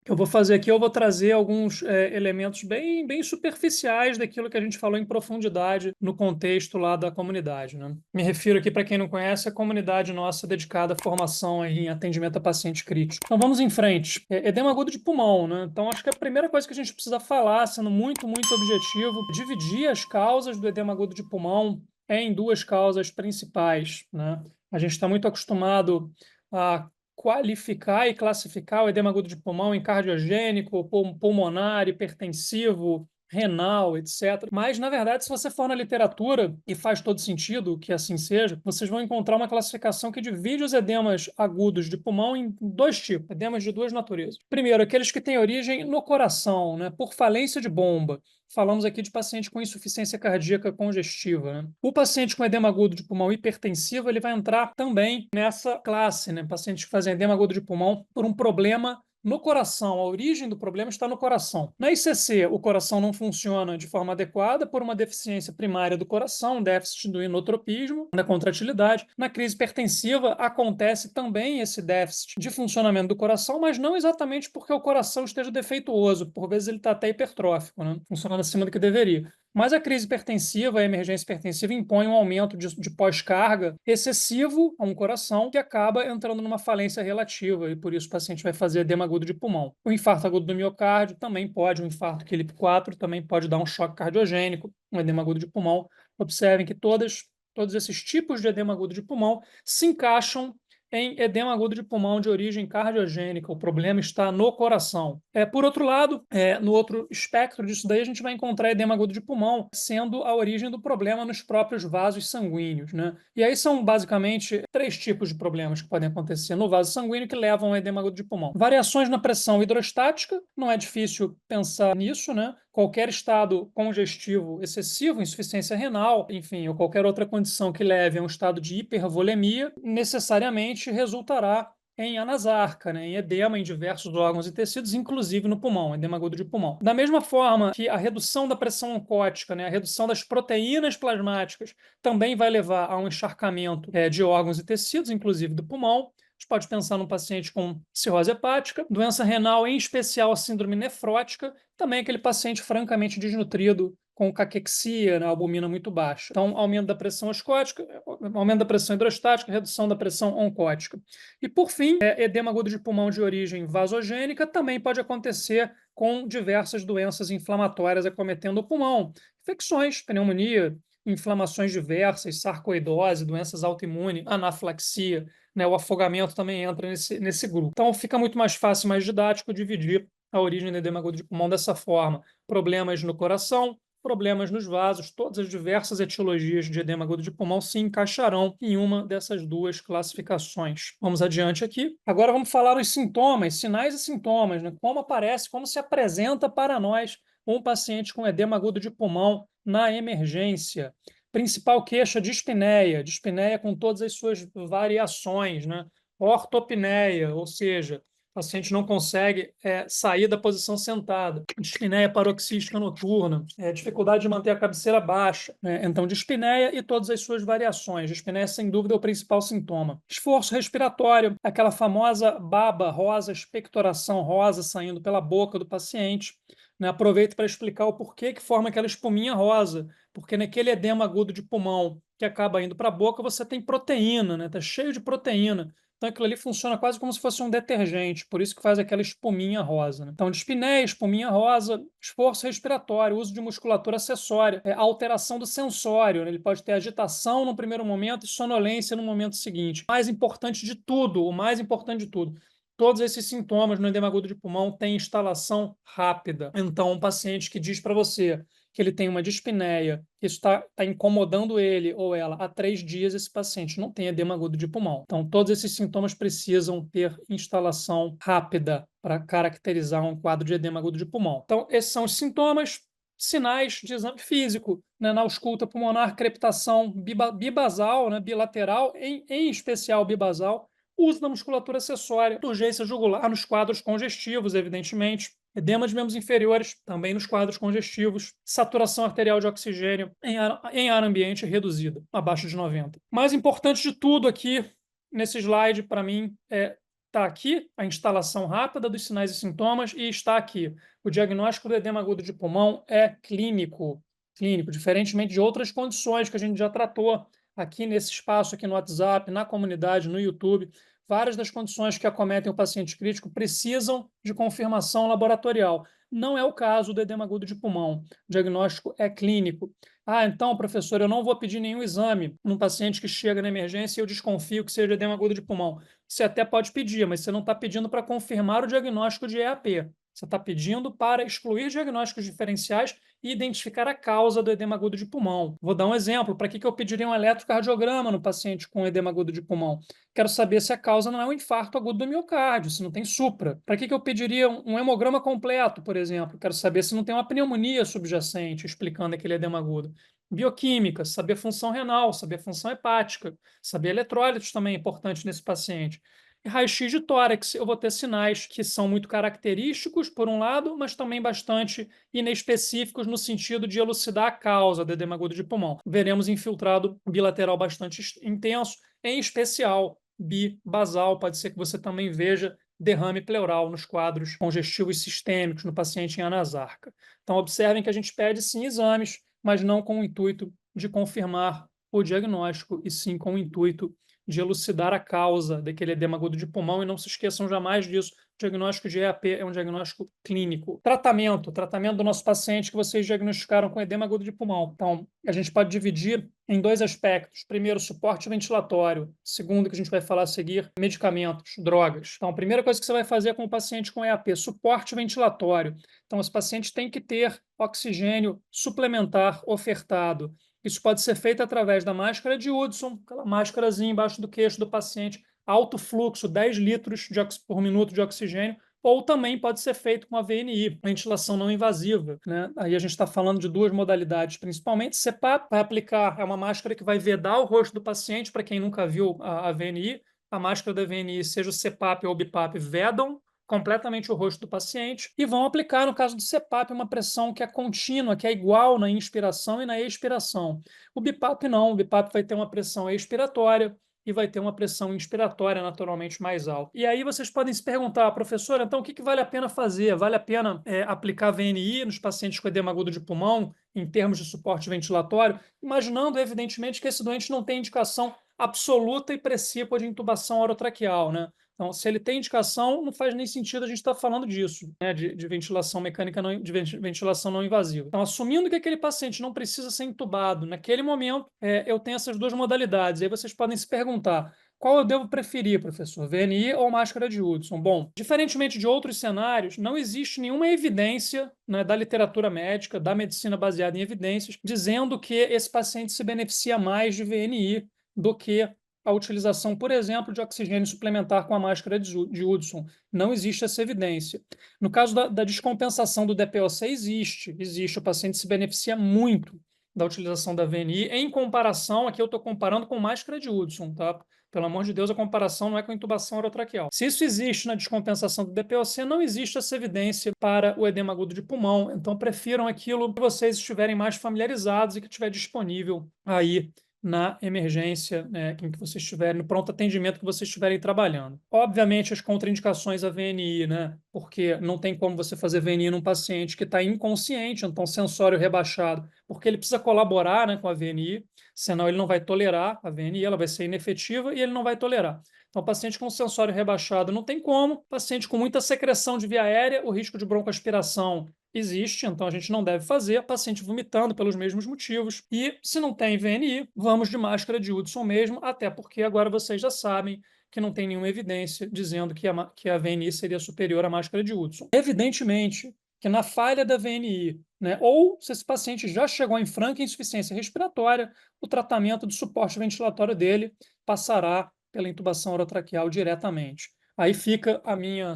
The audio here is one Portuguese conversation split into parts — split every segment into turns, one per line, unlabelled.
que eu vou fazer aqui, eu vou trazer alguns elementos bem superficiais daquilo que a gente falou em profundidade no contexto lá da comunidade, né? Me refiro aqui, para quem não conhece, a comunidade nossa dedicada à formação aí em atendimento a paciente crítico. Então vamos em frente. Edema agudo de pulmão, né? Então acho que a primeira coisa que a gente precisa falar, sendo muito objetivo, é dividir as causas do edema agudo de pulmão em duas causas principais, né? A gente está muito acostumado a qualificar e classificar o edema agudo de pulmão em cardiogênico, pulmonar, hipertensivo, renal, etc. Mas, na verdade, se você for na literatura, e faz todo sentido que assim seja, vocês vão encontrar uma classificação que divide os edemas agudos de pulmão em dois tipos, edemas de duas naturezas. Primeiro, aqueles que têm origem no coração, né, por falência de bomba. Falamos aqui de paciente com insuficiência cardíaca congestiva, né? O paciente com edema agudo de pulmão hipertensivo, ele vai entrar também nessa classe, né? Pacientes que fazem edema agudo de pulmão por um problema no coração. A origem do problema está no coração. Na ICC, o coração não funciona de forma adequada por uma deficiência primária do coração, déficit do inotropismo, da contratilidade. Na crise hipertensiva, acontece também esse déficit de funcionamento do coração, mas não exatamente porque o coração esteja defeituoso. Por vezes ele está até hipertrófico, né? Funcionando acima do que deveria. Mas a crise hipertensiva, a emergência hipertensiva, impõe um aumento de pós-carga excessivo a um coração que acaba entrando numa falência relativa e por isso o paciente vai fazer edema agudo de pulmão. O infarto agudo do miocárdio também pode, um infarto Philip 4 também pode dar um choque cardiogênico, um edema agudo de pulmão. Observem que todos esses tipos de edema agudo de pulmão se encaixam em edema agudo de pulmão de origem cardiogênica. O problema está no coração. Por outro lado, no outro espectro disso daí, a gente vai encontrar edema agudo de pulmão sendo a origem do problema nos próprios vasos sanguíneos, né? E aí são basicamente três tipos de problemas que podem acontecer no vaso sanguíneo que levam ao edema agudo de pulmão. Variações na pressão hidrostática, não é difícil pensar nisso, né? Qualquer estado congestivo excessivo, insuficiência renal, enfim, ou qualquer outra condição que leve a um estado de hipervolemia, necessariamente resultará em anasarca, né, em edema em diversos órgãos e tecidos, inclusive no pulmão, edema agudo de pulmão. Da mesma forma que a redução da pressão oncótica, né, a redução das proteínas plasmáticas, também vai levar a um encharcamento de órgãos e tecidos, inclusive do pulmão. A gente pode pensar num paciente com cirrose hepática, doença renal, em especial a síndrome nefrótica, também aquele paciente francamente desnutrido, com caquexia, né, albumina muito baixa. Então, aumento da pressão oscótica, aumento da pressão hidrostática, redução da pressão oncótica. E, por fim, edema agudo de pulmão de origem vasogênica também pode acontecer com diversas doenças inflamatórias acometendo o pulmão. Infecções, pneumonia, inflamações diversas, sarcoidose, doenças autoimunes, anafilaxia, né, o afogamento também entra nesse grupo. Então, fica muito mais fácil, mais didático dividir a origem do edema agudo de pulmão dessa forma. Problemas no coração, problemas nos vasos, todas as diversas etiologias de edema agudo de pulmão se encaixarão em uma dessas duas classificações. Vamos adiante aqui. Agora vamos falar os sintomas, sinais e sintomas, né? Como aparece, como se apresenta para nós um paciente com edema agudo de pulmão na emergência. Principal queixa, dispneia com todas as suas variações, né? Ortopneia, ou seja, o paciente não consegue sair da posição sentada. Dispneia paroxística noturna, dificuldade de manter a cabeceira baixa. Então, dispneia e todas as suas variações. Dispneia, sem dúvida, é o principal sintoma. Esforço respiratório, aquela famosa baba rosa, expectoração rosa saindo pela boca do paciente. Né? Aproveito para explicar o porquê que forma aquela espuminha rosa. Porque naquele edema agudo de pulmão que acaba indo para a boca, você tem proteína, né? Está cheio de proteína. Então aquilo ali funciona quase como se fosse um detergente, por isso que faz aquela espuminha rosa. Né? Então, dispneia, espuminha rosa, esforço respiratório, uso de musculatura acessória, alteração do sensório. Né? Ele pode ter agitação no primeiro momento e sonolência no momento seguinte. O mais importante de tudo, todos esses sintomas no edema agudo de pulmão têm instalação rápida. Então, um paciente que diz para você que ele tem uma dispneia, que isso está incomodando ele ou ela há 3 dias, esse paciente não tem edema agudo de pulmão. Então, todos esses sintomas precisam ter instalação rápida para caracterizar um quadro de edema agudo de pulmão. Então, esses são os sintomas, sinais de exame físico, né, na ausculta pulmonar, crepitação bibasal, né, bilateral, em especial bibasal, uso da musculatura acessória, urgência jugular nos quadros congestivos, evidentemente, edema de membros inferiores, também nos quadros congestivos, saturação arterial de oxigênio em ar ambiente reduzida, abaixo de 90. Mais importante de tudo aqui nesse slide, para mim, é Está aqui a instalação rápida dos sinais e sintomas e está aqui. O diagnóstico do edema agudo de pulmão é clínico. Clínico, diferentemente de outras condições que a gente já tratou aqui nesse espaço, aqui no WhatsApp, na comunidade, no YouTube. Várias das condições que acometem o paciente crítico precisam de confirmação laboratorial. Não é o caso do edema agudo de pulmão. O diagnóstico é clínico. Ah, então, professor, eu não vou pedir nenhum exame num paciente que chega na emergência e eu desconfio que seja edema agudo de pulmão. Você até pode pedir, mas você não está pedindo para confirmar o diagnóstico de EAP. Você está pedindo para excluir diagnósticos diferenciais e identificar a causa do edema agudo de pulmão. Vou dar um exemplo. Para que eu pediria um eletrocardiograma no paciente com edema agudo de pulmão? Quero saber se a causa não é um infarto agudo do miocárdio, se não tem supra. Para que eu pediria um hemograma completo, por exemplo? Quero saber se não tem uma pneumonia subjacente, explicando aquele edema agudo. Bioquímica, saber função renal, saber função hepática, saber eletrólitos também é importante nesse paciente. E raio-x de tórax, eu vou ter sinais que são muito característicos, por um lado, mas também bastante inespecíficos no sentido de elucidar a causa do edema agudo de pulmão. Veremos infiltrado bilateral bastante intenso, em especial bibasal. Pode ser que você também veja derrame pleural nos quadros congestivos sistêmicos no paciente em anasarca. Então, observem que a gente pede sim exames, mas não com o intuito de confirmar o diagnóstico, e sim com o intuito de elucidar a causa daquele edema agudo de pulmão, e não se esqueçam jamais disso. O diagnóstico de EAP é um diagnóstico clínico. Tratamento do nosso paciente que vocês diagnosticaram com edema agudo de pulmão. Então, a gente pode dividir em dois aspectos. Primeiro, suporte ventilatório. Segundo, que a gente vai falar a seguir, medicamentos, drogas. Então, a primeira coisa que você vai fazer com o paciente com EAP, suporte ventilatório. Então, esse paciente tem que ter oxigênio suplementar ofertado. Isso pode ser feito através da máscara de Hudson, aquela máscarazinha embaixo do queixo do paciente, alto fluxo, 10 litros por minuto de oxigênio, ou também pode ser feito com a VNI, ventilação não invasiva, né? Aí a gente está falando de duas modalidades, principalmente. CPAP vai aplicar, é uma máscara que vai vedar o rosto do paciente, para quem nunca viu a VNI. A máscara da VNI, seja o CPAP ou o BIPAP, vedam completamente o rosto do paciente e vão aplicar, no caso do CPAP, uma pressão que é contínua, que é igual na inspiração e na expiração. O BIPAP não, o BIPAP vai ter uma pressão expiratória e vai ter uma pressão inspiratória naturalmente mais alta. E aí vocês podem se perguntar, professor, então o que vale a pena fazer? Vale a pena aplicar VNI nos pacientes com edema agudo de pulmão, em termos de suporte ventilatório, imaginando, evidentemente, que esse doente não tem indicação absoluta e precípua de intubação orotraqueal, né? Então, se ele tem indicação, não faz nem sentido a gente estar falando disso, né, de ventilação mecânica, de ventilação não invasiva. Então, assumindo que aquele paciente não precisa ser intubado, naquele momento, eu tenho essas duas modalidades. Aí vocês podem se perguntar, qual eu devo preferir, professor, VNI ou máscara de Hudson? Bom, diferentemente de outros cenários, não existe nenhuma evidência, né, da literatura médica, da medicina baseada em evidências, dizendo que esse paciente se beneficia mais de VNI do que a utilização, por exemplo, de oxigênio suplementar com a máscara de Hudson. Não existe essa evidência. No caso da descompensação do DPOC, existe. O paciente se beneficia muito da utilização da VNI em comparação, aqui eu estou comparando com máscara de Hudson, tá? Pelo amor de Deus, a comparação não é com intubação orotraqueal. Se isso existe na descompensação do DPOC, não existe essa evidência para o edema agudo de pulmão. Então, prefiram aquilo que vocês estiverem mais familiarizados e que estiver disponível aí na emergência, né, em que vocês estiverem, no pronto atendimento que vocês estiverem trabalhando. Obviamente, as contraindicações à VNI, né, porque não tem como você fazer VNI num paciente que está inconsciente, então sensório rebaixado, porque ele precisa colaborar, né, com a VNI, senão ele não vai tolerar a VNI, ela vai ser inefetiva e ele não vai tolerar. Então, paciente com sensório rebaixado não tem como, paciente com muita secreção de via aérea, o risco de broncoaspiração existe, então a gente não deve fazer, paciente vomitando pelos mesmos motivos. E se não tem VNI, vamos de máscara de Hudson mesmo, até porque agora vocês já sabem que não tem nenhuma evidência dizendo que a VNI seria superior à máscara de Hudson. Evidentemente que na falha da VNI, né, ou se esse paciente já chegou em franca insuficiência respiratória, o tratamento de suporte ventilatório dele passará pela intubação orotraqueal diretamente. Aí fica a minha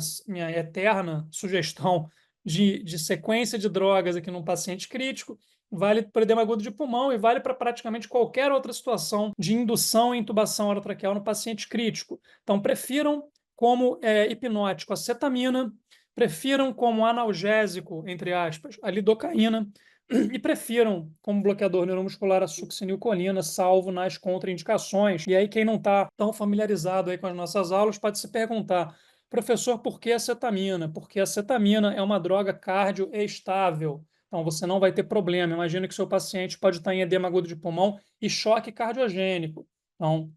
eterna sugestão de sequência de drogas aqui num paciente crítico, vale para edema agudo de pulmão e vale para praticamente qualquer outra situação de indução e intubação orotraqueal no paciente crítico. Então, prefiram como hipnótico a cetamina, prefiram como analgésico, entre aspas, a lidocaína, e prefiram, como bloqueador neuromuscular, a succinilcolina, salvo nas contraindicações. E aí, quem não está tão familiarizado aí com as nossas aulas pode se perguntar, professor, por que acetamina? Porque a acetamina é uma droga cardioestável. Então, você não vai ter problema. Imagina que seu paciente pode estar em edema agudo de pulmão e choque cardiogênico. Então,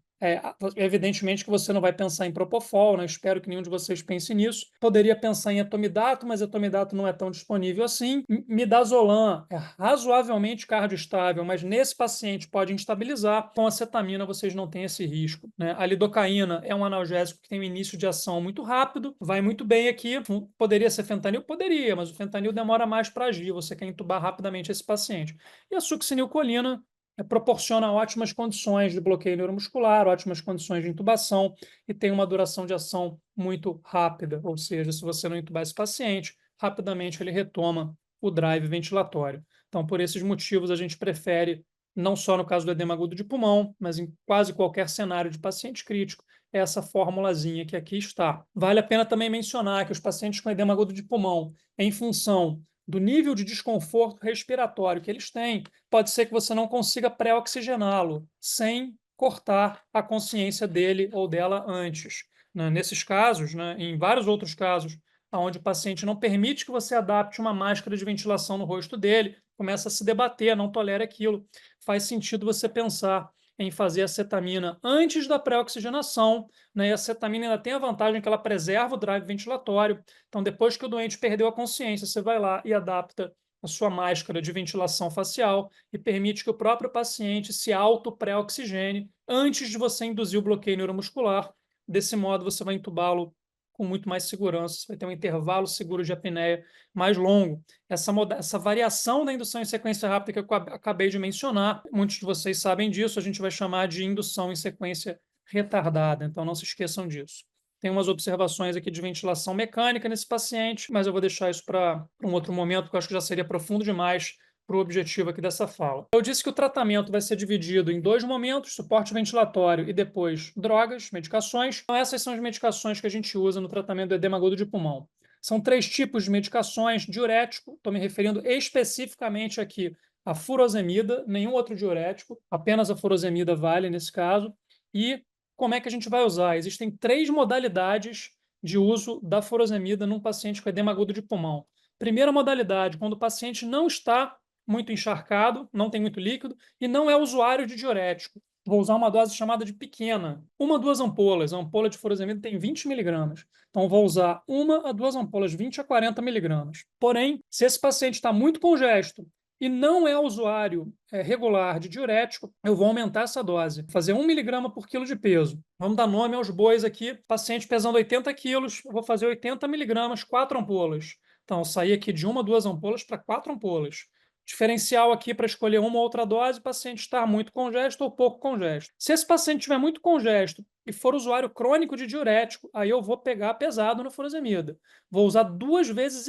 evidentemente que você não vai pensar em propofol, né? Espero que nenhum de vocês pense nisso. Poderia pensar em etomidato, mas etomidato não é tão disponível assim. Midazolam é razoavelmente cardioestável, mas nesse paciente pode instabilizar. Com acetamina vocês não têm esse risco, né? A lidocaína é um analgésico que tem um início de ação muito rápido, vai muito bem aqui. Poderia ser fentanil? Poderia, mas o fentanil demora mais para agir, você quer entubar rapidamente esse paciente. E a succinilcolina proporciona ótimas condições de bloqueio neuromuscular, ótimas condições de intubação e tem uma duração de ação muito rápida, ou seja, se você não intubar esse paciente, rapidamente ele retoma o drive ventilatório. Então, por esses motivos, a gente prefere, não só no caso do edema agudo de pulmão, mas em quase qualquer cenário de paciente crítico, essa formulazinha que aqui está. Vale a pena também mencionar que os pacientes com edema agudo de pulmão, em função do nível de desconforto respiratório que eles têm, pode ser que você não consiga pré-oxigená-lo sem cortar a consciência dele ou dela antes. Né? Nesses casos, né, em vários outros casos, onde o paciente não permite que você adapte uma máscara de ventilação no rosto dele, começa a se debater, não tolera aquilo. Faz sentido você pensar em fazer acetamina antes da pré-oxigenação, né? E a acetamina ainda tem a vantagem que ela preserva o drive ventilatório. Então, depois que o doente perdeu a consciência, você vai lá e adapta a sua máscara de ventilação facial e permite que o próprio paciente se auto-pré-oxigene antes de você induzir o bloqueio neuromuscular. Desse modo, você vai entubá-lo com muito mais segurança, você vai ter um intervalo seguro de apneia mais longo. Essa variação da indução em sequência rápida que eu acabei de mencionar, muitos de vocês sabem disso, a gente vai chamar de indução em sequência retardada, então não se esqueçam disso. Tem umas observações aqui de ventilação mecânica nesse paciente, mas eu vou deixar isso para um outro momento, porque eu acho que já seria profundo demais para o objetivo aqui dessa fala. Eu disse que o tratamento vai ser dividido em dois momentos, suporte ventilatório e depois drogas, medicações. Então, essas são as medicações que a gente usa no tratamento do edema agudo de pulmão. São três tipos de medicações: diurético, estou me referindo especificamente aqui à furosemida, nenhum outro diurético, apenas a furosemida vale nesse caso, e como é que a gente vai usar? Existem três modalidades de uso da furosemida num paciente com edema agudo de pulmão. Primeira modalidade, quando o paciente não está muito encharcado, não tem muito líquido e não é usuário de diurético. Vou usar uma dose chamada de pequena, uma a duas ampolas. A ampola de furosemida tem 20 miligramas. Então, vou usar uma a duas ampolas, 20 a 40 miligramas. Porém, se esse paciente está muito congesto e não é usuário regular de diurético, eu vou aumentar essa dose, fazer 1 miligrama por quilo de peso. Vamos dar nome aos bois aqui. Paciente pesando 80 quilos, eu vou fazer 80 miligramas, 4 ampolas. Então, eu saí aqui de uma, duas ampolas para 4 ampolas. Diferencial aqui para escolher uma ou outra dose, o paciente estar muito congesto ou pouco congesto. Se esse paciente estiver muito congesto e for usuário crônico de diurético, aí eu vou pegar pesado na furosemida. Vou usar 2,5 vezes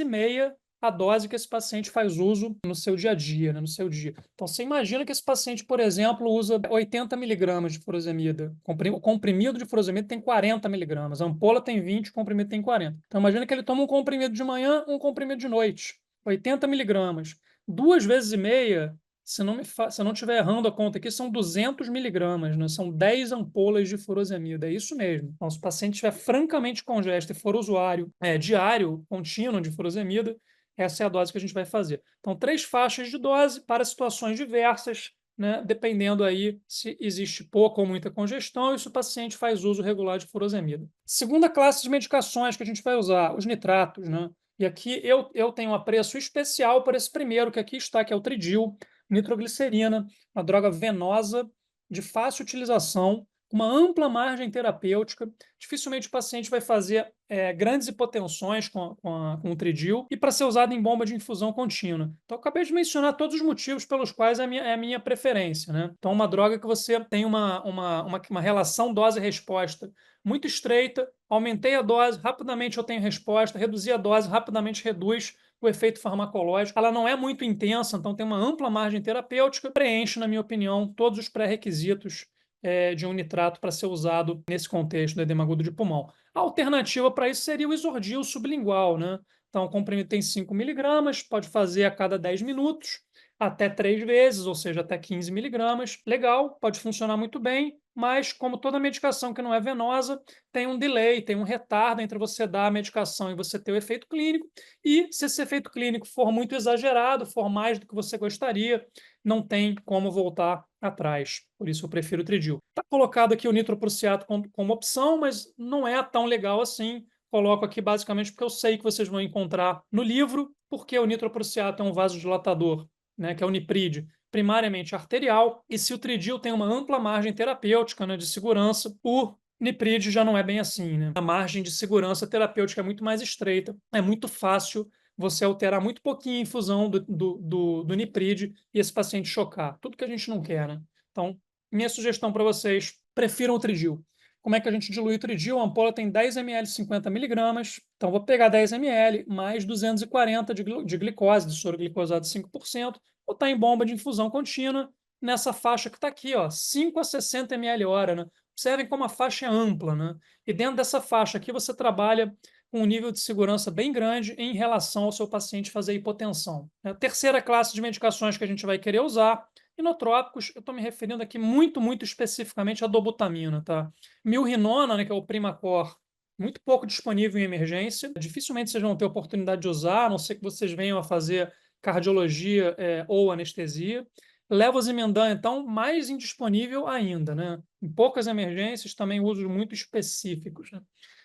a dose que esse paciente faz uso no seu dia a dia, né, no seu dia. Então, você imagina que esse paciente, por exemplo, usa 80 miligramas de furosemida. O comprimido de furosemida tem 40 miligramas. A ampola tem 20, o comprimido tem 40. Então, imagina que ele toma um comprimido de manhã, um comprimido de noite. 80 miligramas. 2,5 vezes, se eu não estiver errando a conta aqui, são 200 miligramas, né? São 10 ampolas de furosemida. É isso mesmo. Então, se o paciente estiver francamente congesto e for usuário diário, contínuo de furosemida, essa é a dose que a gente vai fazer. Então, três faixas de dose para situações diversas, né? Dependendo aí se existe pouca ou muita congestão e se o paciente faz uso regular de furosemida. Segunda classe de medicações que a gente vai usar, os nitratos, né? E aqui eu tenho um apreço especial por esse primeiro que aqui está, que é o Tridil, nitroglicerina, uma droga venosa de fácil utilização, uma ampla margem terapêutica. Dificilmente o paciente vai fazer grandes hipotensões com o Tridil e para ser usado em bomba de infusão contínua. Então, eu acabei de mencionar todos os motivos pelos quais é a minha preferência, né? Então, uma droga que você tem uma relação dose-resposta muito estreita, aumentei a dose, rapidamente eu tenho resposta, reduzi a dose, rapidamente reduz o efeito farmacológico. Ela não é muito intensa, então tem uma ampla margem terapêutica, preenche, na minha opinião, todos os pré-requisitos de um nitrato para ser usado nesse contexto do edema agudo de pulmão. A alternativa para isso seria o Isordil sublingual, né? Então, o comprimido tem 5 miligramas, pode fazer a cada 10 minutos. até 3 vezes, ou seja, até 15 miligramas. Legal, pode funcionar muito bem, mas como toda medicação que não é venosa, tem um delay, tem um retardo entre você dar a medicação e você ter o efeito clínico, e se esse efeito clínico for muito exagerado, for mais do que você gostaria, não tem como voltar atrás. Por isso eu prefiro o Tridil. Está colocado aqui o nitroprusiato como opção, mas não é tão legal assim. Coloco aqui basicamente porque eu sei que vocês vão encontrar no livro, porque o nitroprusiato é um vasodilatador, né, que é o Nipride, primariamente arterial, e se o Tridil tem uma ampla margem terapêutica, né, de segurança, o Nipride já não é bem assim, né? A margem de segurança terapêutica é muito mais estreita, é muito fácil você alterar muito pouquinho a infusão do Nipride e esse paciente chocar. Tudo que a gente não quer, né? Então, minha sugestão para vocês, prefiram o Tridil. Como é que a gente dilui o Tridil? A ampola tem 10 ml, 50 miligramas. Então, vou pegar 10 ml mais 240 de glicose, de soro glicosado de 5%, botar em bomba de infusão contínua, nessa faixa que está aqui, ó, 5 a 60 ml hora, né? Observem como a faixa é ampla, né? E dentro dessa faixa aqui você trabalha com um nível de segurança bem grande em relação ao seu paciente fazer hipotensão. A terceira classe de medicações que a gente vai querer usar, inotrópicos, eu estou me referindo aqui muito especificamente à dobutamina, tá? Milrinona, né, que é o Primacor, muito pouco disponível em emergência. Dificilmente vocês vão ter oportunidade de usar, a não ser que vocês venham a fazer cardiologia ou anestesia. Levosimendan, então, mais indisponível ainda, né? Em poucas emergências, também usos muito específicos, né?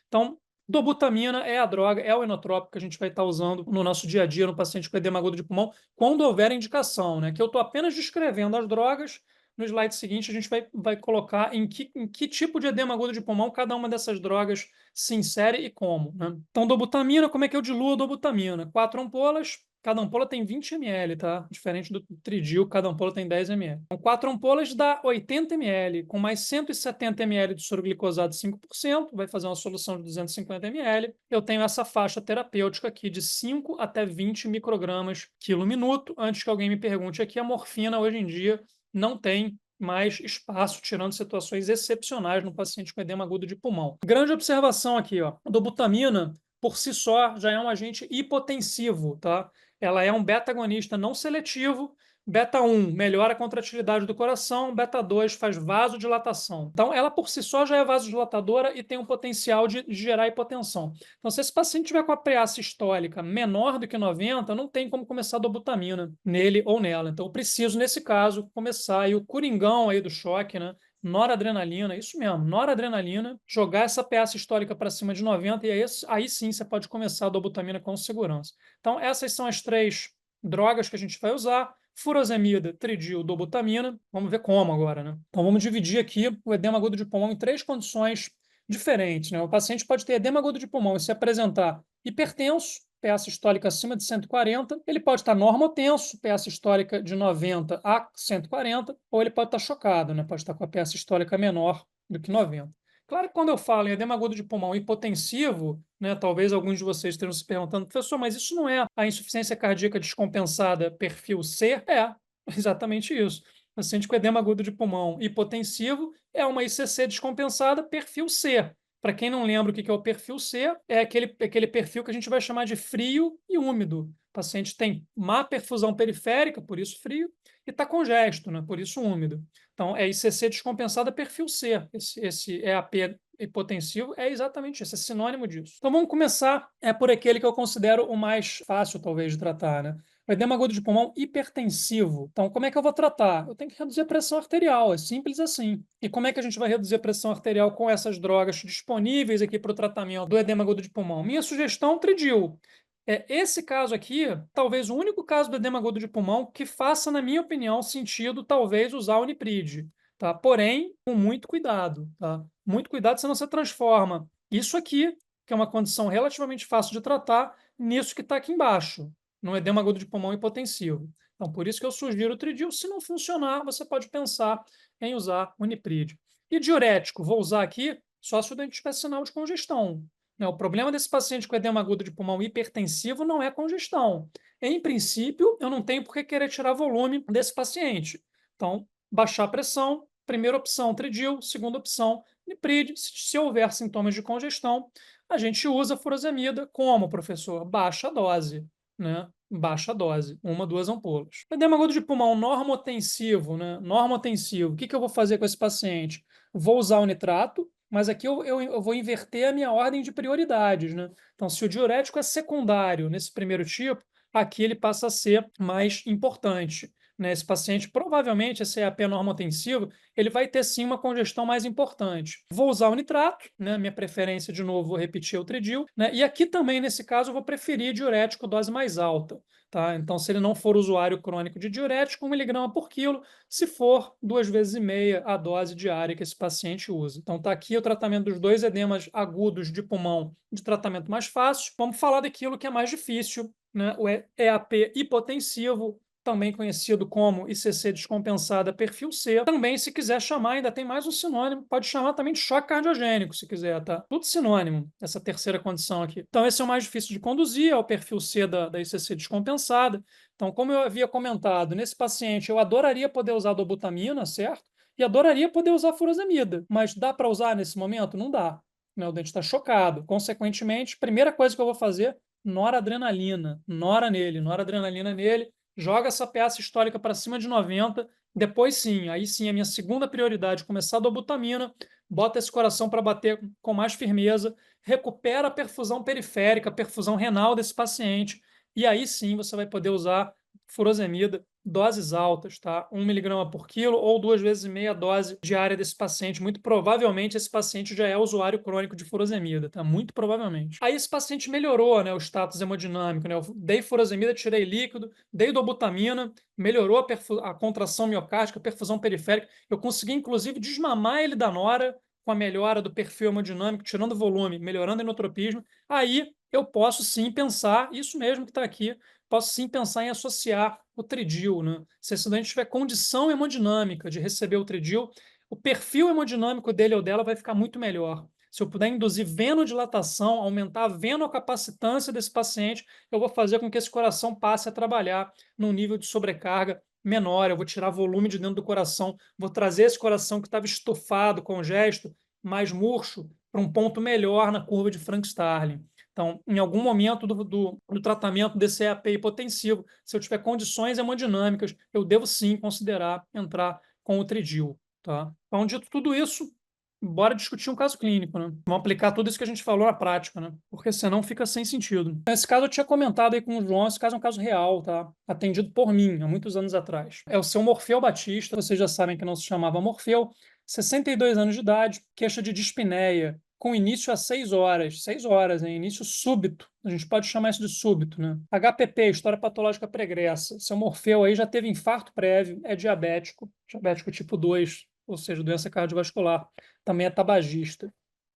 Então, dobutamina é a droga, é o inotrópico que a gente vai estar usando no nosso dia a dia no paciente com edema agudo de pulmão, quando houver indicação, né? Que eu estou apenas descrevendo as drogas. No slide seguinte, a gente vai colocar em que tipo de edema agudo de pulmão cada uma dessas drogas se insere e como, né? Então, dobutamina, como é que eu diluo a dobutamina? 4 ampolas, cada ampola tem 20 ml, tá? Diferente do Tridil, cada ampola tem 10 ml. Então, 4 ampolas dá 80 ml, com mais 170 ml de soro glicosado de 5%, vai fazer uma solução de 250 ml. Eu tenho essa faixa terapêutica aqui de 5 até 20 microgramas quilo minuto. Antes que alguém me pergunte aqui, a morfina hoje em dia não tem mais espaço, tirando situações excepcionais no paciente com edema agudo de pulmão. Grande observação aqui, ó. A dobutamina, por si só, já é um agente hipotensivo, tá? Ela é um beta-agonista não seletivo. Beta 1 melhora a contratilidade do coração, beta 2 faz vasodilatação. Então, ela por si só já é vasodilatadora e tem um potencial de gerar hipotensão. Então, se esse paciente tiver com a preá sistólica menor do que 90, não tem como começar a dobutamina nele ou nela. Então, eu preciso, nesse caso, começar aí o coringão aí do choque, né? Noradrenalina, isso mesmo, noradrenalina, jogar essa PA sistólica para cima de 90 e aí sim você pode começar a dobutamina com segurança. Então, essas são as 3 drogas que a gente vai usar: furosemida, tridil, dobutamina. Vamos ver como agora, né? Então, vamos dividir aqui o edema agudo de pulmão em 3 condições diferentes, né? O paciente pode ter edema agudo de pulmão e se apresentar hipertenso, PA sistólica acima de 140, ele pode estar normotenso, PA sistólica de 90 a 140, ou ele pode estar chocado, né? Pode estar com a PA sistólica menor do que 90. Claro que quando eu falo em edema agudo de pulmão hipotensivo, né, talvez alguns de vocês estejam se perguntando, professor, mas isso não é a insuficiência cardíaca descompensada perfil C? É, exatamente isso. O paciente com edema agudo de pulmão hipotensivo é uma ICC descompensada perfil C. Para quem não lembra o que é o perfil C, é aquele perfil que a gente vai chamar de frio e úmido. O paciente tem má perfusão periférica, por isso frio, e está congesto, né, por isso úmido. Então, é ICC descompensada perfil C. Esse EAP hipotensivo é exatamente isso, é sinônimo disso. Então, vamos começar por aquele que eu considero o mais fácil, talvez, de tratar, né? O edema agudo de pulmão hipertensivo. Então, como é que eu vou tratar? Eu tenho que reduzir a pressão arterial, é simples assim. E como é que a gente vai reduzir a pressão arterial com essas drogas disponíveis aqui para o tratamento do edema agudo de pulmão? Minha sugestão, Tridil. Esse caso aqui, talvez o único caso do edema agudo de pulmão que faça, na minha opinião, sentido, talvez, usar o Nipride, tá? Porém, com muito cuidado, tá? Muito cuidado, senão você transforma isso aqui, que é uma condição relativamente fácil de tratar, nisso que está aqui embaixo, no edema agudo de pulmão hipotensivo. Então, por isso que eu sugiro o Tridil. Se não funcionar, você pode pensar em usar o Nipride. E diurético, vou usar aqui só se o dente tiver sinal de congestão. Né? O problema desse paciente com edema agudo de pulmão hipertensivo não é congestão. Em princípio, eu não tenho por que querer tirar volume desse paciente. Então, baixar a pressão, primeira opção, Tridil, segunda opção, Nipride. Se houver sintomas de congestão, a gente usa furosemida. Como, professor? Baixa a dose. né, baixa a dose, 1, 2 ampolas. Edema agudo de pulmão normotensivo, né? Normotensivo. O que que eu vou fazer com esse paciente? Vou usar o nitrato, mas aqui eu vou inverter a minha ordem de prioridades, né? Então, se o diurético é secundário nesse primeiro tipo, aqui ele passa a ser mais importante. Né? Esse paciente, provavelmente, esse EAP normotensivo, ele vai ter sim uma congestão mais importante. Vou usar o nitrato, né? Minha preferência, de novo, vou repetir o tridil, né? E aqui também, nesse caso, eu vou preferir diurético dose mais alta. Tá? Então, se ele não for usuário crônico de diurético, 1 mg por quilo, se for 2,5 vezes a dose diária que esse paciente usa. Então, está aqui o tratamento dos 2 edemas agudos de pulmão de tratamento mais fácil. Vamos falar daquilo que é mais difícil, né? O EAP hipotensivo, também conhecido como ICC descompensada perfil C. Também, se quiser chamar, ainda tem mais um sinônimo, pode chamar também de choque cardiogênico, se quiser, tá? Tudo sinônimo, essa terceira condição aqui. Então, esse é o mais difícil de conduzir, é o perfil C da ICC descompensada. Então, como eu havia comentado, nesse paciente eu adoraria poder usar dobutamina, certo? E adoraria poder usar furosemida, mas dá para usar nesse momento? Não dá. Né? O dente está chocado. Consequentemente, primeira coisa que eu vou fazer, noradrenalina. Noradrenalina nele, joga essa peça histórica para cima de 90, depois sim, aí sim, a minha segunda prioridade, começar a dobutamina, bota esse coração para bater com mais firmeza, recupera a perfusão periférica, a perfusão renal desse paciente, e aí sim você vai poder usar furosemida, doses altas, tá? 1 mg por quilo ou 2,5 vezes a dose diária desse paciente. Muito provavelmente esse paciente já é usuário crônico de furosemida, tá? Muito provavelmente. Aí esse paciente melhorou, né, o status hemodinâmico, né? Eu dei furosemida, tirei líquido, dei dobutamina, melhorou a contração miocárdica, a perfusão periférica. Eu consegui, inclusive, desmamar ele da nora com a melhora do perfil hemodinâmico, tirando volume, melhorando a enotropismo. Aí eu posso sim pensar, isso mesmo que está aqui, posso sim pensar em associar o tridil, né? Se esse estudante tiver condição hemodinâmica de receber o tridil, o perfil hemodinâmico dele ou dela vai ficar muito melhor. Se eu puder induzir venodilatação, aumentar a venocapacitância desse paciente, eu vou fazer com que esse coração passe a trabalhar num nível de sobrecarga menor. Eu vou tirar volume de dentro do coração, vou trazer esse coração que estava estufado, congesto, mais murcho, para um ponto melhor na curva de Frank-Starling. Então, em algum momento do tratamento desse EAP hipotensivo, se eu tiver condições hemodinâmicas, eu devo sim considerar entrar com o tridil. Tá? Então, dito tudo isso, bora discutir um caso clínico, né? Vamos aplicar tudo isso que a gente falou na prática, né? Porque senão fica sem sentido. Nesse caso, eu tinha comentado aí com o João, esse caso é um caso real, tá? Atendido por mim, há muitos anos atrás. É o seu Morfeu Batista, vocês já sabem que não se chamava Morfeu, 62 anos de idade, queixa de dispneia, com início às 6 horas. 6 horas, hein? Início súbito. A gente pode chamar isso de súbito, né? HPP, história patológica pregressa. Seu Morfeu aí já teve infarto prévio, é diabético, diabético tipo 2, ou seja, doença cardiovascular. Também é tabagista,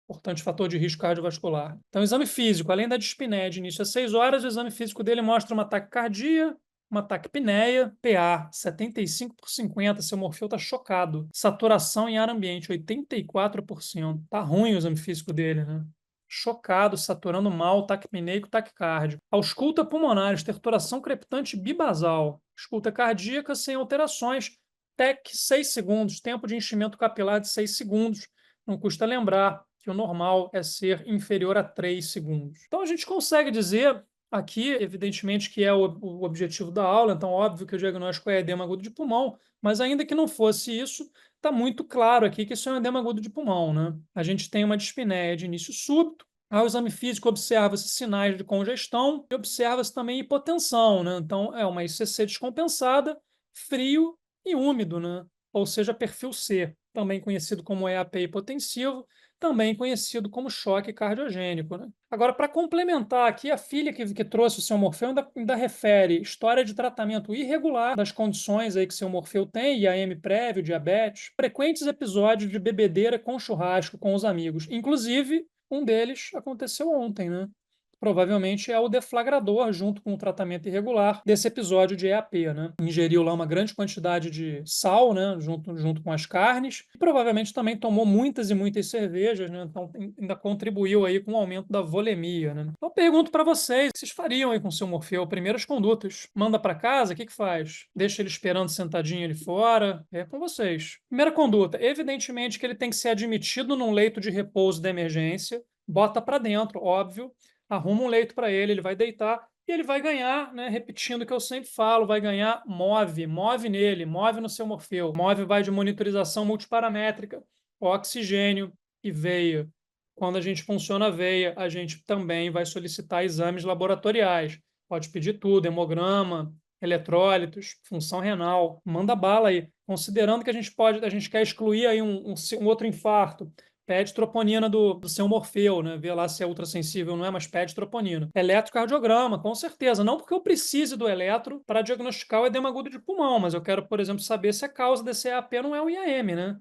importante fator de risco cardiovascular. Então, exame físico, além da dispneia de início às 6 horas, o exame físico dele mostra uma taquicardia, uma taquipneia, PA 75/50, seu Morfeu está chocado. Saturação em ar ambiente, 84%. Tá ruim o exame físico dele, né? Chocado, saturando mal, taquipneico, taquicárdio. Ausculta pulmonar, estertoração crepitante bibasal. Escuta cardíaca sem alterações. TEC 6 segundos, tempo de enchimento capilar de 6 segundos. Não custa lembrar que o normal é ser inferior a 3 segundos. Então a gente consegue dizer aqui, evidentemente, que é o objetivo da aula, então óbvio que o diagnóstico é edema agudo de pulmão, mas ainda que não fosse isso, está muito claro aqui que isso é um edema agudo de pulmão, né? A gente tem uma dispneia de início súbito, ao exame físico observa-se sinais de congestão e observa-se também hipotensão, né? Então é uma ICC descompensada, frio e úmido, né? Ou seja, perfil C, também conhecido como EAP hipotensivo, também conhecido como choque cardiogênico. Né? Agora, para complementar aqui, a filha que trouxe o seu Morfeu ainda refere história de tratamento irregular das condições aí que seu Morfeu tem, IAM prévio, diabetes, frequentes episódios de bebedeira com churrasco com os amigos. Inclusive, um deles aconteceu ontem, né? Provavelmente é o deflagrador, junto com o tratamento irregular desse episódio de EAP, né? Ingeriu lá uma grande quantidade de sal, né? Junto com as carnes. E provavelmente também tomou muitas e muitas cervejas, né? Então ainda contribuiu aí com o aumento da volemia, né? Então eu pergunto para vocês, o que vocês fariam aí com o seu Morfeu? Primeiras condutas. Manda para casa, o que que faz? Deixa ele esperando sentadinho ali fora? É com vocês. Primeira conduta, evidentemente que ele tem que ser admitido num leito de repouso da emergência, bota para dentro, óbvio, arruma um leito para ele, ele vai deitar e ele vai ganhar, né, repetindo o que eu sempre falo, vai ganhar move nele, move no seu Morfeu. Move vai de monitorização multiparamétrica, oxigênio e veia. Quando a gente funciona a veia, a gente também vai solicitar exames laboratoriais. Pode pedir tudo, hemograma, eletrólitos, função renal, manda bala aí. Considerando que a gente quer excluir aí um outro infarto, pede troponina do seu Morfeu, né? Vê lá se é ultrassensível ou não é, mas pede troponina. Eletrocardiograma, com certeza. Não porque eu precise do eletro para diagnosticar o edema agudo de pulmão, mas eu quero, por exemplo, saber se a causa desse EAP não é o IAM, né?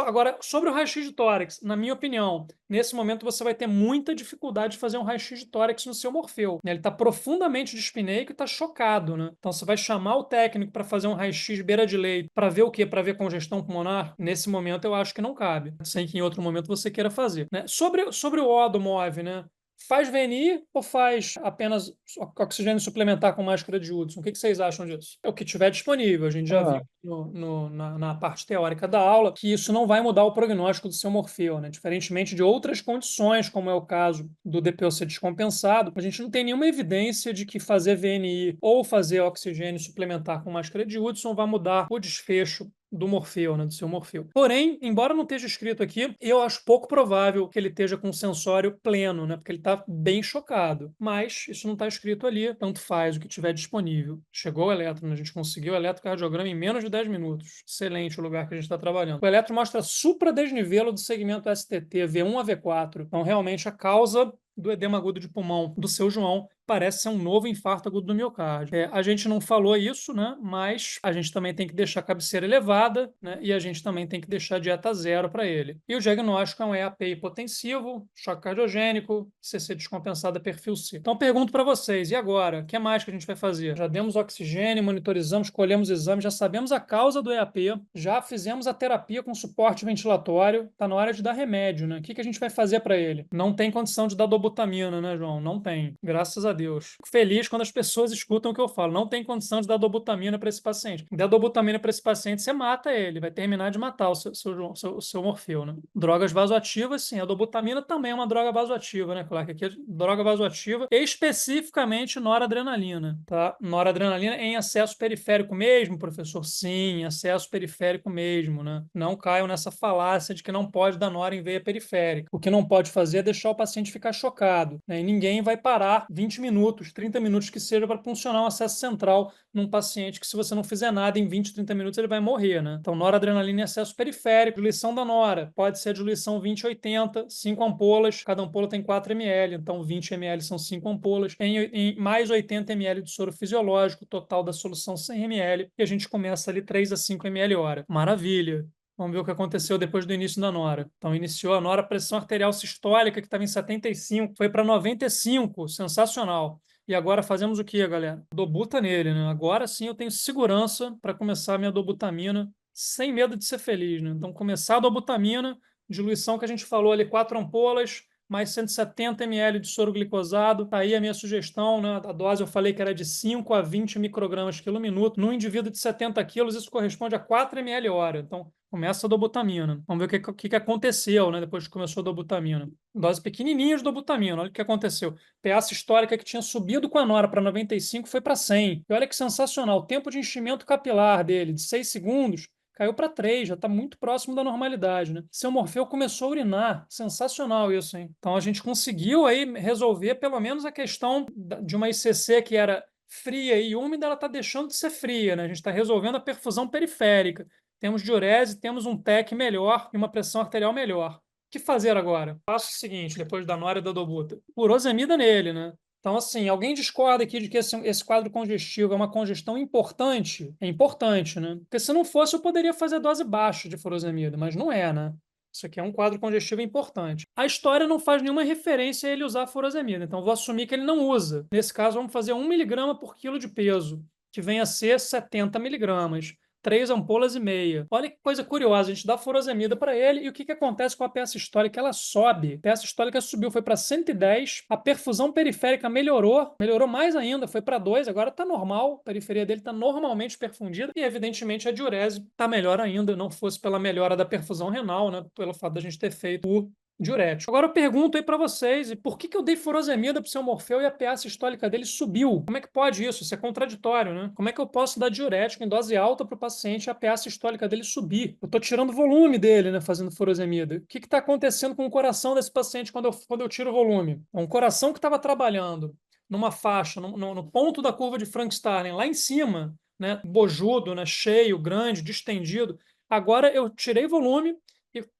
Agora, sobre o raio-x de tórax, na minha opinião, nesse momento você vai ter muita dificuldade de fazer um raio-x de tórax no seu Morfeu, né? Ele está profundamente dispineico e está chocado, né? Então você vai chamar o técnico para fazer um raio-x beira de leito para ver o quê? Para ver congestão pulmonar? Nesse momento eu acho que não cabe. Sem que em outro momento você queira fazer, né? Sobre o O do MOVE, né? Faz VNI ou faz apenas oxigênio suplementar com máscara de Hudson? O que vocês acham disso? É o que tiver disponível. A gente já viu
Ah,
na parte teórica da aula que isso não vai mudar o prognóstico do seu Morfeu, né? Diferentemente de outras condições, como é o caso do DPOC descompensado, a gente não tem nenhuma evidência de que fazer VNI ou fazer oxigênio suplementar com máscara de Hudson vai mudar o desfecho do Morfeu, né, do seu Morfeu. Porém, embora não esteja escrito aqui, eu acho pouco provável que ele esteja com o sensório pleno, né, porque ele está bem chocado. Mas isso não está escrito ali, tanto faz o que tiver disponível. Chegou o eletro, né, a gente conseguiu o eletrocardiograma em menos de 10 minutos. Excelente o lugar que a gente está trabalhando. O eletro mostra supradesnivelo do segmento STT, V1 a V4. Então, realmente, a causa do edema agudo de pulmão do seu João parece ser um novo infarto agudo do miocárdio. A gente não falou isso, né? Mas a gente também tem que deixar a cabeceira elevada, né? E a gente também tem que deixar a dieta zero para ele. E o diagnóstico é um EAP hipotensivo, choque cardiogênico, CC descompensada perfil C. Então pergunto para vocês, e agora? O que mais que a gente vai fazer? Já demos oxigênio, monitorizamos, colhemos exames, já sabemos a causa do EAP, já fizemos a terapia com suporte ventilatório, está na hora de dar remédio, né? O que a gente vai fazer para ele? Não tem condição de dar dobutamina, né, João? Não tem. Graças a Deus. Fico feliz quando as pessoas escutam o que eu falo. Não tem condição de dar dobutamina para esse paciente. Der dobutamina para esse paciente, você mata ele. Vai terminar de matar o seu Morfeu, né? Drogas vasoativas, sim. A dobutamina também é uma droga vasoativa, né, Clark? Aqui é droga vasoativa, especificamente noradrenalina, tá? Noradrenalina em acesso periférico mesmo, professor? Sim, acesso periférico mesmo, né? Não caiam nessa falácia de que não pode dar nora em veia periférica. O que não pode fazer é deixar o paciente ficar chocado, né? E ninguém vai parar 20 minutos, 30 minutos que seja para funcionar um acesso central num paciente que, se você não fizer nada em 20, 30 minutos, ele vai morrer, né? Então, noradrenalina em acesso periférico, diluição da nora, pode ser a diluição 20-80, 5 ampolas, cada ampola tem 4 ml, então 20 ml são 5 ampolas, em mais 80 ml de soro fisiológico, total da solução 100 ml, e a gente começa ali 3 a 5 ml hora. Maravilha! Vamos ver o que aconteceu depois do início da nora. Então, iniciou a nora, pressão arterial sistólica, que estava em 75, foi para 95, sensacional. E agora fazemos o que, galera? Dobuta nele, né? Agora sim eu tenho segurança para começar a minha dobutamina, sem medo de ser feliz, né? Então, começar a dobutamina, diluição que a gente falou ali, 4 ampolas, mais 170 ml de soro glicosado. Tá aí a minha sugestão, né? A dose eu falei que era de 5 a 20 microgramas quilo minuto. Num indivíduo de 70 quilos, isso corresponde a 4 ml hora. Então, começa a dobutamina. Vamos ver o que aconteceu, né, depois que começou a dobutamina. Dose pequenininha de dobutamina. Olha o que aconteceu. PA histórica que tinha subido com a nora para 95 foi para 100. E olha que sensacional. O tempo de enchimento capilar dele, de 6 segundos, caiu para 3, já está muito próximo da normalidade, né? Seu Morfeu começou a urinar. Sensacional isso, hein? Então a gente conseguiu aí resolver pelo menos a questão de uma ICC que era fria e úmida, ela está deixando de ser fria, né? A gente está resolvendo a perfusão periférica. Temos diurese, temos um TEC melhor e uma pressão arterial melhor. O que fazer agora? Passo seguinte, depois da nora e da dobuta. Furosemida nele, né? Então, assim, alguém discorda aqui de que esse quadro congestivo é uma congestão importante? É importante, né? Porque se não fosse, eu poderia fazer dose baixa de furosemida, mas não é, né? Isso aqui é um quadro congestivo importante. A história não faz nenhuma referência a ele usar furosemida, então vou assumir que ele não usa. Nesse caso, vamos fazer 1 miligrama por quilo de peso, que vem a ser 70 miligramas. 3 ampolas e meia. Olha que coisa curiosa, a gente dá furosemida para ele e o que acontece com a peça histólica? Ela sobe. A peça histólica subiu, foi para 110, a perfusão periférica melhorou mais ainda, foi para 2, agora está normal, a periferia dele está normalmente perfundida e, evidentemente, a diurese está melhor ainda, não fosse pela melhora da perfusão renal, né, pelo fato da gente ter feito o diurético. Agora eu pergunto aí para vocês, e por que que eu dei furosemida para o seu Morfeu e a PA sistólica dele subiu? Como é que pode isso? Isso é contraditório, né? Como é que eu posso dar diurético em dose alta para o paciente e a PA sistólica dele subir? Eu estou tirando o volume dele, né, fazendo furosemida. O que está acontecendo com o coração desse paciente quando eu tiro o volume? Um coração que estava trabalhando numa faixa, no ponto da curva de Frank-Starling, lá em cima, né, bojudo, né, cheio, grande, distendido. Agora eu tirei volume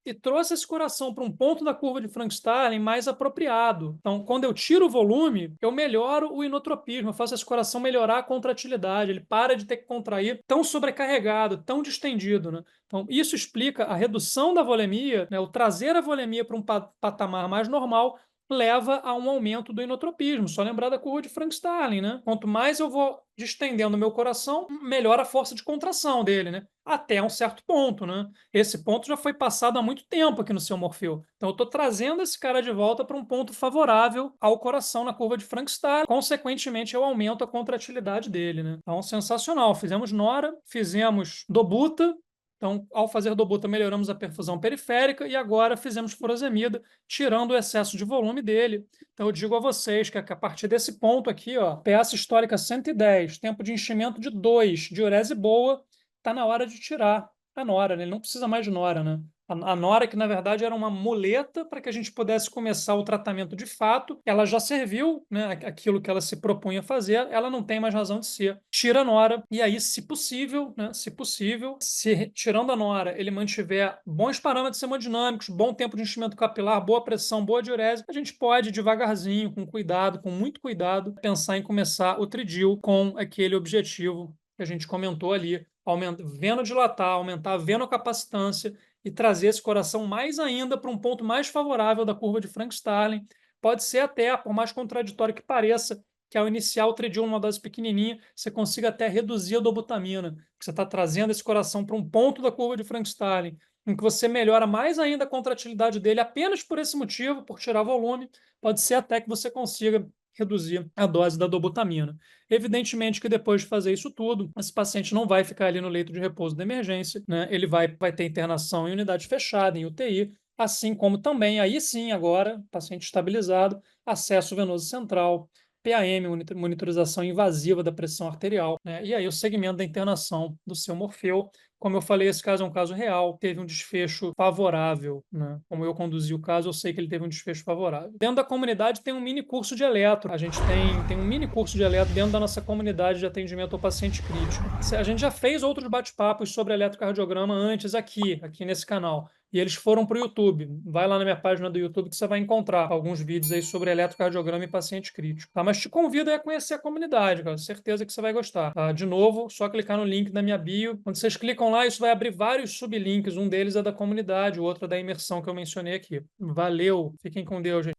e trouxe esse coração para um ponto da curva de Frank-Starling mais apropriado. Então, quando eu tiro o volume, eu melhoro o inotropismo, eu faço esse coração melhorar a contratilidade, ele para de ter que contrair tão sobrecarregado, tão distendido, né? Então, isso explica a redução da volemia, né? O trazer a volemia para um patamar mais normal leva a um aumento do inotropismo. Só lembrar da curva de Frank-Starling, né? Quanto mais eu vou distendendo o meu coração, melhor a força de contração dele, né? Até um certo ponto, né? Esse ponto já foi passado há muito tempo aqui no seu Morfeu. Então eu estou trazendo esse cara de volta para um ponto favorável ao coração na curva de Frank-Starling. Consequentemente, eu aumento a contratilidade dele, né? Então, sensacional. Fizemos Nora, fizemos Dobuta. Então, ao fazer Dobuta, melhoramos a perfusão periférica e agora fizemos furosemida, tirando o excesso de volume dele. Então, eu digo a vocês que a partir desse ponto aqui, ó, PA sistólica 110, tempo de enchimento de 2, diurese boa, está na hora de tirar a Nora, né? Ele não precisa mais de Nora, né? A Nora, que na verdade era uma muleta para que a gente pudesse começar o tratamento de fato, ela já serviu, né, aquilo que ela se propunha fazer, ela não tem mais razão de ser. Tira a Nora, e aí, se possível, né, se possível, se tirando a Nora, ele mantiver bons parâmetros hemodinâmicos, bom tempo de enchimento capilar, boa pressão, boa diurese, a gente pode, devagarzinho, com cuidado, com muito cuidado, pensar em começar o tridil com aquele objetivo que a gente comentou ali, vendo dilatar, aumentar a venocapacitância e trazer esse coração mais ainda para um ponto mais favorável da curva de Frank-Starling. Pode ser até, por mais contraditório que pareça, que ao iniciar o tridil numa dose pequenininha, você consiga até reduzir a dobutamina. Você está trazendo esse coração para um ponto da curva de Frank-Starling, em que você melhora mais ainda a contratilidade dele apenas por esse motivo, por tirar volume. Pode ser até que você consiga reduzir a dose da dobutamina. Evidentemente que depois de fazer isso tudo, esse paciente não vai ficar ali no leito de repouso de emergência, né? Ele vai ter internação em unidade fechada, em UTI, assim como também, aí sim, agora, paciente estabilizado, acesso venoso central, PAM, monitorização invasiva da pressão arterial, né? E aí o segmento da internação do seu Morfeu. Como eu falei, esse caso é um caso real, teve um desfecho favorável, né? Como eu conduzi o caso, eu sei que ele teve um desfecho favorável. Dentro da comunidade tem um mini curso de eletro. A gente tem um mini curso de eletro dentro da nossa comunidade de atendimento ao paciente crítico. A gente já fez outros bate-papos sobre eletrocardiograma antes aqui nesse canal. E eles foram para o YouTube. Vai lá na minha página do YouTube que você vai encontrar alguns vídeos aí sobre eletrocardiograma e paciente crítico. Tá? Mas te convido a conhecer a comunidade, cara. Certeza que você vai gostar. Tá? De novo, só clicar no link da minha bio. Quando vocês clicam lá, isso vai abrir vários sublinks. Um deles é da comunidade, o outro é da imersão que eu mencionei aqui. Valeu! Fiquem com Deus, gente.